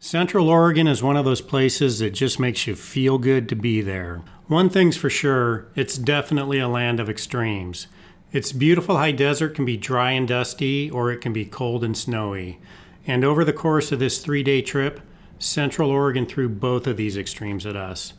Central Oregon is one of those places that just makes you feel good to be there. One thing's for sure, it's definitely a land of extremes. Its beautiful high desert can be dry and dusty, or it can be cold and snowy. And over the course of this 3-day trip, Central Oregon threw both of these extremes at us.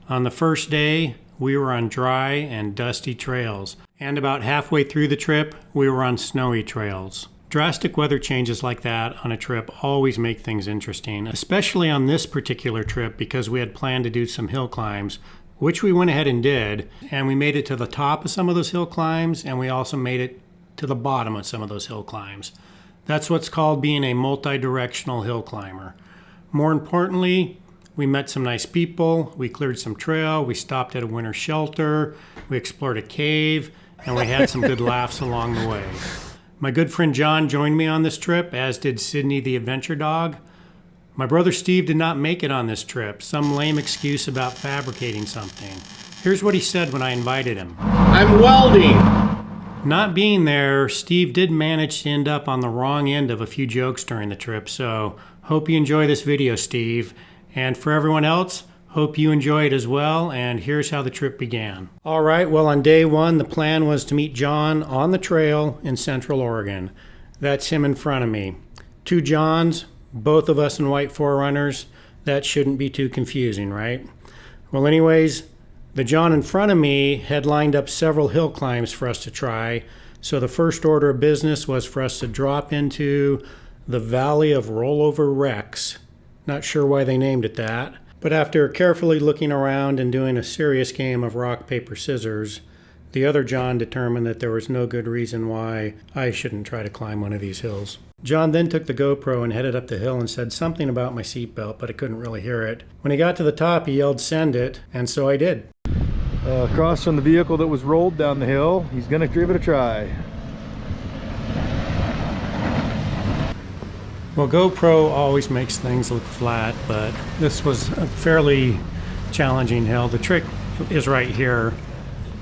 On the first day, we were on dry and dusty trails, and about halfway through the trip, we were on snowy trails. Drastic weather changes like that on a trip always make things interesting, especially on this particular trip because we had planned to do some hill climbs, which we went ahead and did, and we made it to the top of some of those hill climbs, and we also made it to the bottom of some of those hill climbs. That's what's called being a multi-directional hill climber. More importantly, we met some nice people, we cleared some trail, we stopped at a winter shelter, we explored a cave, and we had some good laughs along the way. My good friend John joined me on this trip, as did Sydney the adventure dog. My brother Steve did not make it on this trip, some lame excuse about fabricating something. Here's what he said when I invited him. I'm welding! Not being there, Steve did manage to end up on the wrong end of a few jokes during the trip, so hope you enjoy this video, Steve. And for everyone else, hope you enjoy it as well, and here's how the trip began. All right, well, on day one, the plan was to meet John on the trail in Central Oregon. That's him in front of me. Two Johns, both of us in white 4Runners. That shouldn't be too confusing, right? Well, anyways, the John in front of me had lined up several hill climbs for us to try, so the first order of business was for us to drop into the Valley of Rollover Wrecks. Not sure why they named it that. But after carefully looking around and doing a serious game of rock, paper, scissors, the other John determined that there was no good reason why I shouldn't try to climb one of these hills. John then took the GoPro and headed up the hill and said something about my seatbelt, but I couldn't really hear it. When he got to the top, he yelled, "Send it," and so I did. Across from the vehicle that was rolled down the hill, he's gonna give it a try. Well, GoPro always makes things look flat, but this was a fairly challenging hill. The trick is right here.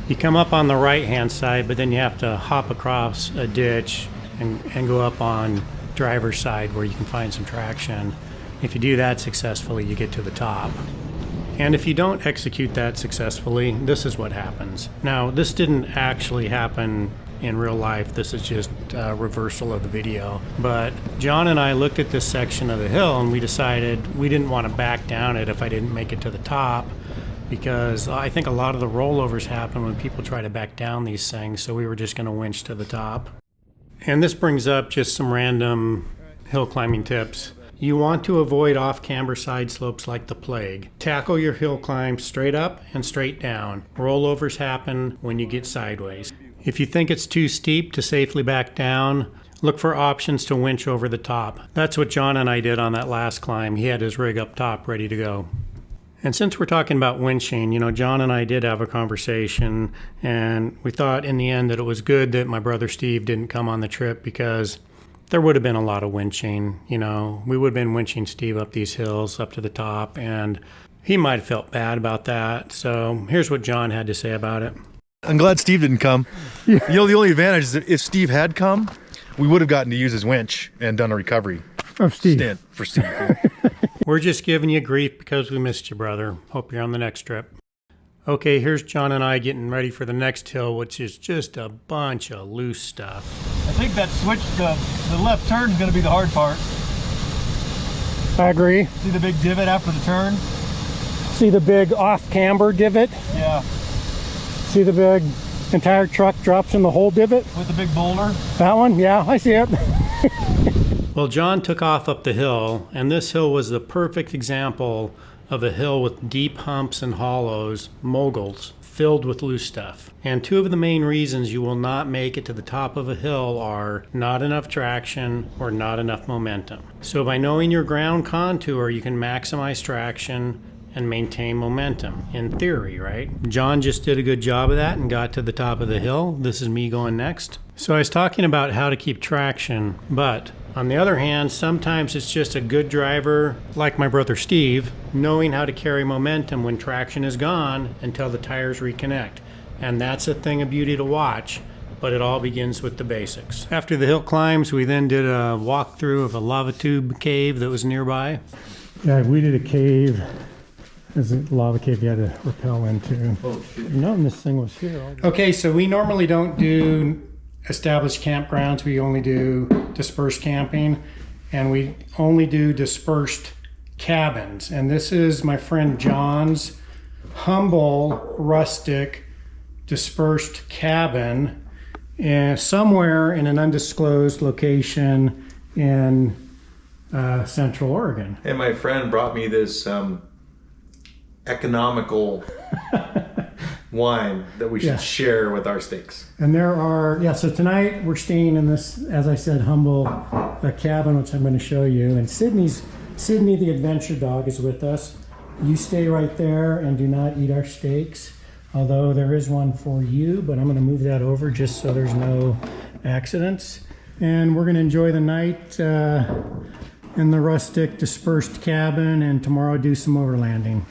You come up on the right-hand side, but then you have to hop across a ditch and go up on driver's side where you can find some traction. If you do that successfully, you get to the top. And if you don't execute that successfully, this is what happens. Now, this didn't actually happen in real life. This is just a reversal of the video. But John and I looked at this section of the hill and we decided we didn't want to back down it if I didn't make it to the top, because I think a lot of the rollovers happen when people try to back down these things, so we were just going to winch to the top. And this brings up just some random hill climbing tips. You want to avoid off-camber side slopes like the plague. Tackle your hill climb straight up and straight down. Rollovers happen when you get sideways. If you think it's too steep to safely back down, look for options to winch over the top. That's what John and I did on that last climb. He had his rig up top ready to go. And since we're talking about winching, you know, John and I did have a conversation, and we thought in the end that it was good that my brother Steve didn't come on the trip, because there would have been a lot of winching. You know, we would have been winching Steve up these hills up to the top, and he might have felt bad about that. So here's what John had to say about it. I'm glad Steve didn't come. Yeah. You know, the only advantage is that if Steve had come, we would have gotten to use his winch and done a recovery stint for Steve. We're just giving you grief because we missed you, brother. Hope you're on the next trip. Okay, here's John and I getting ready for the next hill, which is just a bunch of loose stuff. I think that switch, the left turn is going to be the hard part. I agree. See the big divot after the turn? See the big off-camber divot? Yeah. See the big entire truck drops in the whole divot? With the big boulder? That one? Yeah, I see it. Well, John took off up the hill, and this hill was the perfect example of a hill with deep humps and hollows, moguls, filled with loose stuff. And two of the main reasons you will not make it to the top of a hill are not enough traction or not enough momentum. So by knowing your ground contour, you can maximize traction and maintain momentum, in theory, right? John just did a good job of that and got to the top of the hill. This is me going next. So I was talking about how to keep traction, but on the other hand, sometimes it's just a good driver, like my brother Steve, knowing how to carry momentum when traction is gone until the tires reconnect. And that's a thing of beauty to watch, but it all begins with the basics. After the hill climbs, we then did a walkthrough of a lava tube cave that was nearby. Yeah, we did a cave. There's a lava cave you had to rappel into. Oh, shit. You know, this thing was here. Okay, so we normally don't do established campgrounds. We only do dispersed camping, and we only do dispersed cabins. And this is my friend John's humble, rustic, dispersed cabin somewhere in an undisclosed location in Central Oregon. And my friend brought me this economical wine that we should share with our steaks. And there are, so tonight we're staying in this, as I said, humble cabin, which I'm going to show you. And Sydney, the adventure dog, is with us. You stay right there and do not eat our steaks, although there is one for you, but I'm going to move that over just so there's no accidents. And we're going to enjoy the night in the rustic dispersed cabin, and tomorrow do some overlanding.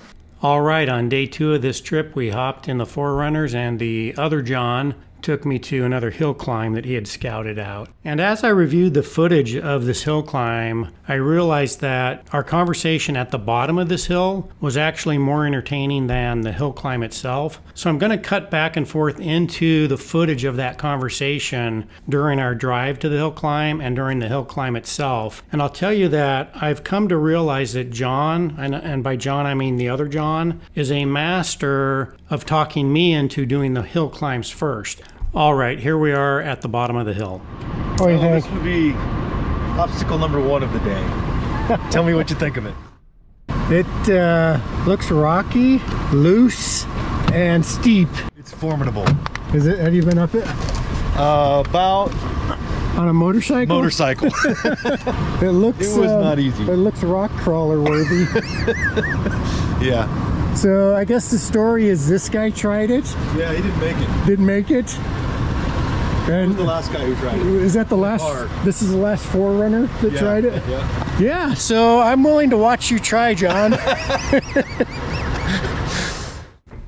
All right, on day 2 of this trip, we hopped in the Forerunners, and the other John took me to another hill climb that he had scouted out. And as I reviewed the footage of this hill climb, I realized that our conversation at the bottom of this hill was actually more entertaining than the hill climb itself. So I'm going to cut back and forth into the footage of that conversation during our drive to the hill climb and during the hill climb itself. And I'll tell you that I've come to realize that John, and by John I mean the other John, is a master of talking me into doing the hill climbs first. All right, here we are at the bottom of the hill. What do you think? This would be obstacle number 1 of the day. Tell me what you think of it. It looks rocky, loose, and steep. It's formidable. Is it? Have you been up it? About On a motorcycle? motorcycle. It looks. It was not easy. It looks rock crawler worthy. Yeah. So I guess the story is this guy tried it, Yeah, he didn't make it. didn't make it. He And was the last guy who tried it. is that the last? Hard. This is the last Forerunner that Yeah, tried it. Yeah. Yeah. So I'm willing to watch you try, John.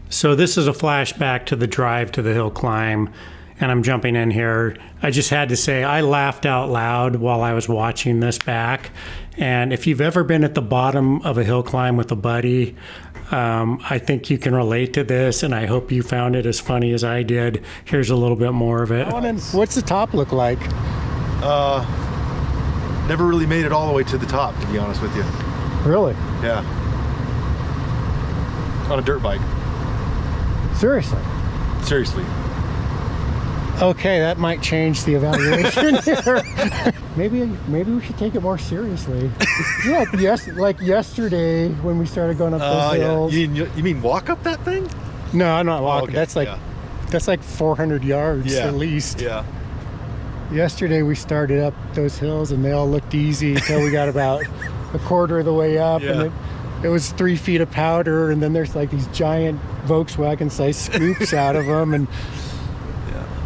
So this is a flashback to the drive to the hill climb, and I'm jumping in here. I just had to say I laughed out loud while I was watching this back. And if you've ever been at the bottom of a hill climb with a buddy, I think you can relate to this, and I hope you found it as funny as I did. Here's a little bit more of it. What's the top look like? Never really made it all the way to the top, to be honest with you. Really? Yeah. On a dirt bike. Seriously? Seriously. Okay, that might change the evaluation here. Maybe we should take it more seriously. Yeah, like yesterday when we started going up those hills. You mean walk up that thing? No, I'm not walking. okay, That's like 400 yards Yeah. at least. Yeah. Yesterday we started up those hills and they all looked easy until we got about a quarter of the way up, Yeah. and it was 3 feet of powder, and then there's like these giant Volkswagen-sized scoops out of them, and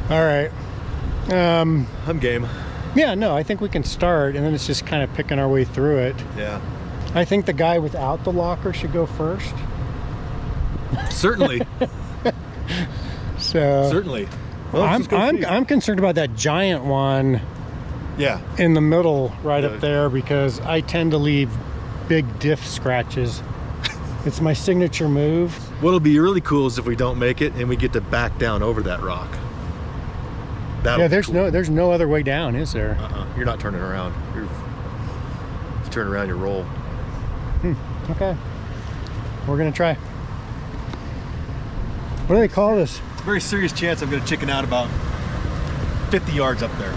all right. I'm game. Yeah, no, I think we can start, and then it's just kind of picking our way through it. Yeah. I think the guy without the locker should go first. Certainly. So Certainly. Well, let's just go see. I'm concerned about that giant one Yeah. in the middle right Yeah. up there, because I tend to leave big diff scratches. It's my signature move. What'll be really cool is if we don't make it and we get to back down over that rock. That'll Yeah, be cool. there's no other way down, is there? You're not turning around. If you turn around, you roll. Okay. We're gonna try. What do they call this? It's a very serious chance I'm going to chicken out about 50 yards up there.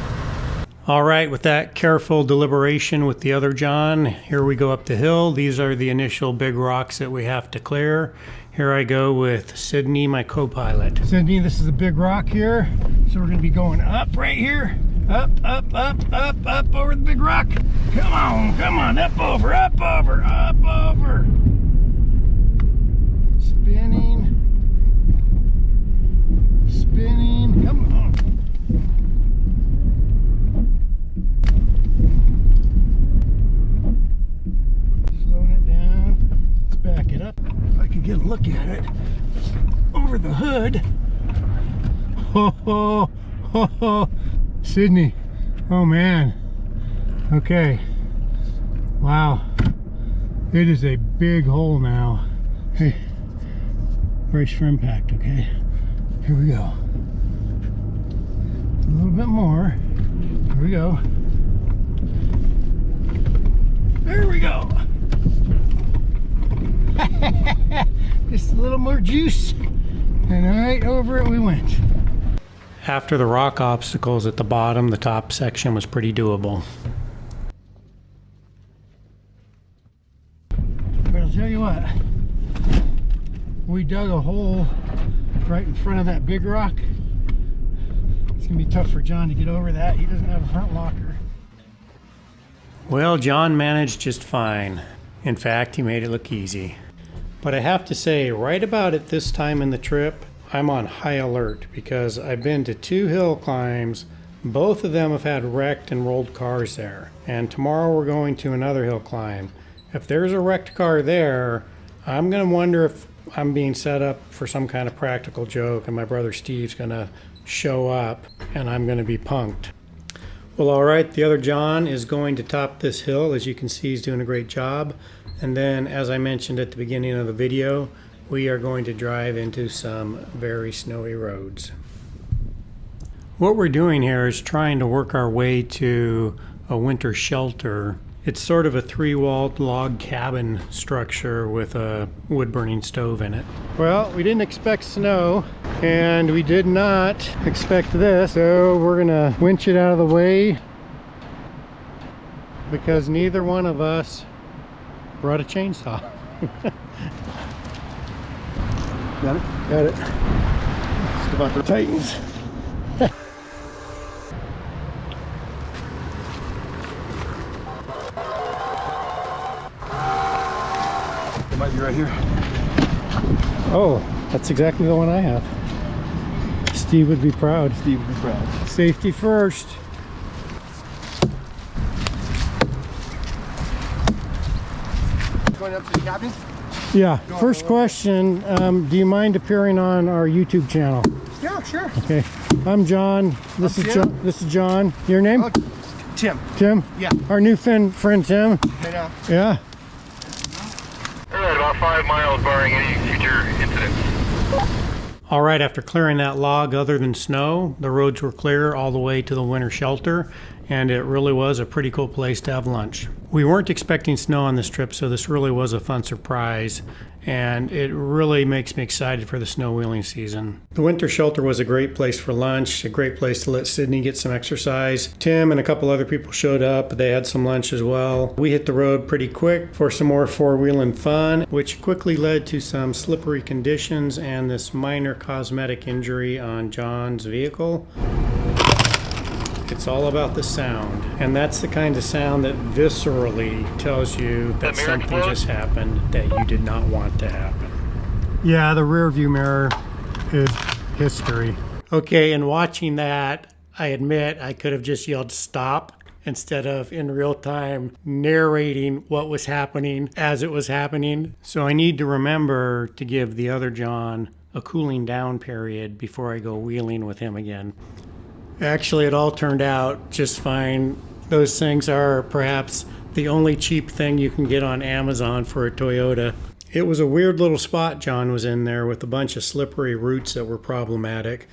All right, with that careful deliberation with the other John, here we go up the hill. These are the initial big rocks that we have to clear. Here I go with Sydney, my co-pilot. Sydney, this is a big rock here. So we're gonna be going up right here. Up over the big rock. Come on, up over. Spinning, come on. Slowing it down. Let's back it up. If I could get a look at it over the hood. Ho, Sydney. Oh man. Okay. Wow. It is a big hole now. Hey, brace for impact, okay? Here we go. A little bit more. Here we go. There we go. Just a little more juice. And right over it we went. After the rock obstacles at the bottom, the top section was pretty doable. But I'll tell you what, we dug a hole right in front of that big rock. It's gonna be tough for John to get over that. He doesn't have a front locker. Well, John managed just fine. In fact, he made it look easy. But I have to say, right about at this time in the trip, I'm on high alert because I've been to 2 hill climbs. Both of them have had wrecked and rolled cars there. And tomorrow we're going to another hill climb. If there's a wrecked car there, I'm going to wonder if I'm being set up for some kind of practical joke and my brother Steve's going to show up and I'm going to be punked. Well, all right, the other John is going to top this hill. As you can see, he's doing a great job. And then, as I mentioned at the beginning of the video, we are going to drive into some very snowy roads. What we're doing here is trying to work our way to a winter shelter. It's sort of a 3-walled log cabin structure with a wood-burning stove in it. Well, we didn't expect snow, and we did not expect this, so we're gonna winch it out of the way because neither one of us brought a chainsaw. Got it? Got it. Step out there. Titans. It might be right here. Oh, that's exactly the one I have. Steve would be proud. Steve would be proud. Safety first. Going up to the cabin? Yeah, first question, do you mind appearing on our YouTube channel? Yeah, sure. Okay, I'm John. This is Tim. John. This is John. Your name? Oh, Tim. Tim? Yeah. Our new friend Tim. Yeah. Yeah. All right, about 5 miles barring any future incidents. All right, after clearing that log, other than snow, the roads were clear all the way to the winter shelter, and it really was a pretty cool place to have lunch. We weren't expecting snow on this trip, so this really was a fun surprise, and it really makes me excited for the snow wheeling season. The winter shelter was a great place for lunch, a great place to let Sydney get some exercise. Tim and a couple other people showed up. They had some lunch as well. We hit the road pretty quick for some more four-wheeling fun, which quickly led to some slippery conditions and this minor cosmetic injury on John's vehicle. It's all about the sound, and that's the kind of sound that viscerally tells you that something just happened that you did not want to happen. Yeah, the rear view mirror is history. Okay, and watching that, I admit I could have just yelled stop instead of in real time narrating what was happening as it was happening. So I need to remember to give the other John a cooling down period before I go wheeling with him again. Actually, it all turned out just fine. Those things are perhaps the only cheap thing you can get on Amazon for a Toyota. It was a weird little spot John was in there with a bunch of slippery roots that were problematic,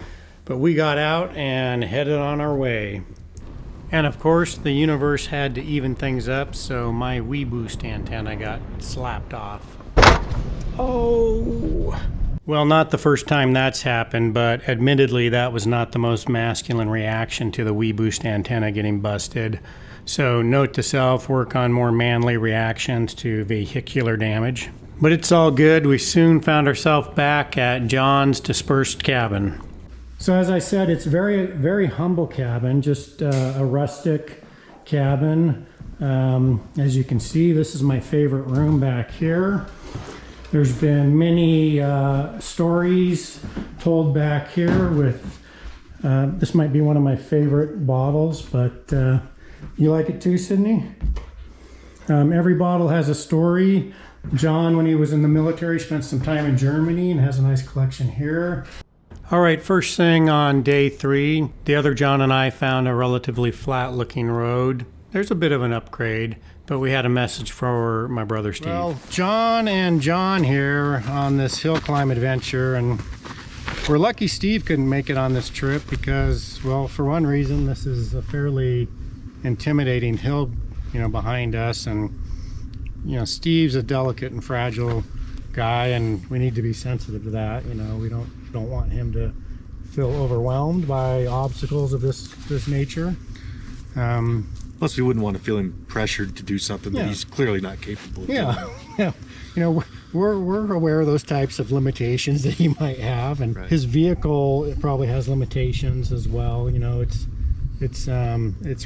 but we got out and headed on our way. And of course, the universe had to even things up, so my WeBoost antenna got slapped off. Oh! Well, not the first time that's happened, but admittedly that was not the most masculine reaction to the WeBoost antenna getting busted. So note to self, work on more manly reactions to vehicular damage. But it's all good. We soon found ourselves back at John's dispersed cabin. So as I said, it's very humble cabin, just a rustic cabin. As you can see, this is my favorite room back here. There's been many stories told back here with, this might be one of my favorite bottles, but you like it too, Sydney? Every bottle has a story. John, when he was in the military, spent some time in Germany and has a nice collection here. All right, first thing on day 3, the other John and I found a relatively flat looking road. There's a bit of an upgrade. but we had a message for my brother Steve. Well, John and John here on this hill climb adventure, and we're lucky Steve couldn't make it on this trip because, well, for one reason, this is a fairly intimidating hill, you know, behind us, and you know, Steve's a delicate and fragile guy, and we need to be sensitive to that. You know, we don't want him to feel overwhelmed by obstacles of this nature. Plus, we wouldn't want to feel him pressured to do something that he's clearly not capable of doing. Yeah. You know, we're aware of those types of limitations that he might have, and his vehicle, it probably has limitations as well. You know, it's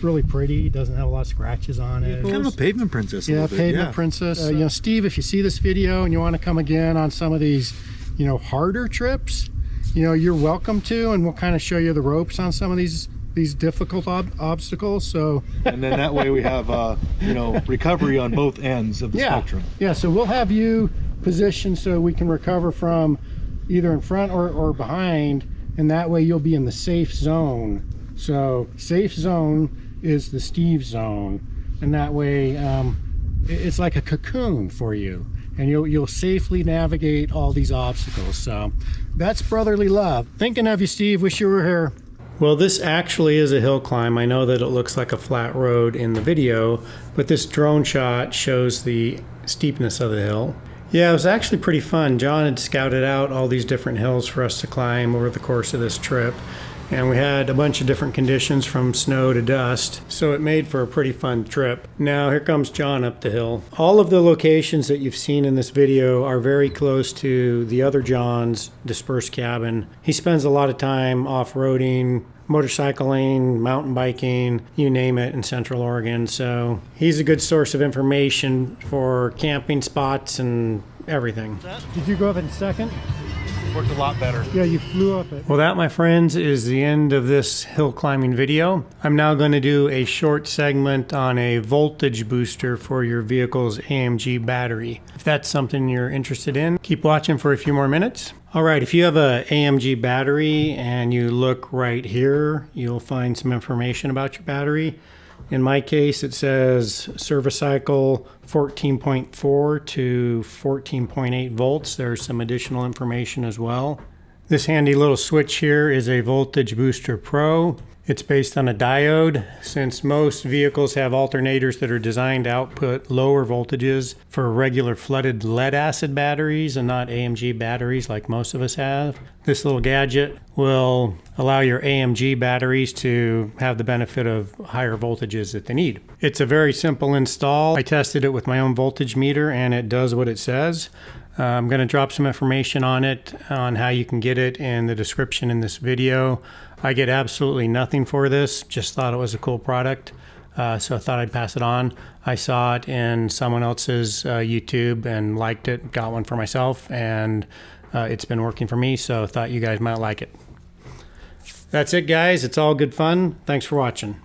really pretty. It doesn't have a lot of scratches on it. Kind of a pavement princess. Yeah, pavement princess. You know, Steve, if you see this video and you want to come again on some of these, you know, harder trips, you know, you're welcome to, and we'll kind of show you the ropes on some of these difficult obstacles. So, and then that way we have you know, recovery on both ends of the spectrum. Yeah, so we'll have you positioned so we can recover from either in front or behind, and that way you'll be in the safe zone. So safe zone is the Steve zone, and that way it's like a cocoon for you, and you'll safely navigate all these obstacles. So that's brotherly love. Thinking of you, Steve. Wish you were here. Well, this actually is a hill climb. I know that it looks like a flat road in the video, but this drone shot shows the steepness of the hill. Yeah, it was actually pretty fun. John had scouted out all these different hills for us to climb over the course of this trip, and we had a bunch of different conditions from snow to dust, so it made for a pretty fun trip. Now here comes John up the hill. All of the locations that you've seen in this video are very close to the other John's dispersed cabin. He spends a lot of time off-roading, motorcycling, mountain biking, you name it, in Central Oregon, so he's a good source of information for camping spots and everything. Did you go up in second? Worked a lot better. Yeah, you flew up it. Well, that, my friends, is the end of this hill climbing video. I'm now going to do a short segment on a voltage booster for your vehicle's AMG battery. If that's something you're interested in, keep watching for a few more minutes. All right, if you have a AMG battery and you look right here, you'll find some information about your battery. In my case, it says service cycle 14.4 to 14.8 volts. There's some additional information as well. This handy little switch here is a Voltage Booster Pro. It's based on a diode. Since most vehicles have alternators that are designed to output lower voltages for regular flooded lead acid batteries and not AMG batteries like most of us have, this little gadget will allow your AMG batteries to have the benefit of higher voltages that they need. It's a very simple install. I tested it with my own voltage meter and it does what it says. I'm going to drop some information on it, on how you can get it, in the description in this video. I get absolutely nothing for this, just thought it was a cool product, so I thought I'd pass it on. I saw it in someone else's YouTube and liked it, got one for myself, and it's been working for me, so I thought you guys might like it. That's it, guys. It's all good fun. Thanks for watching.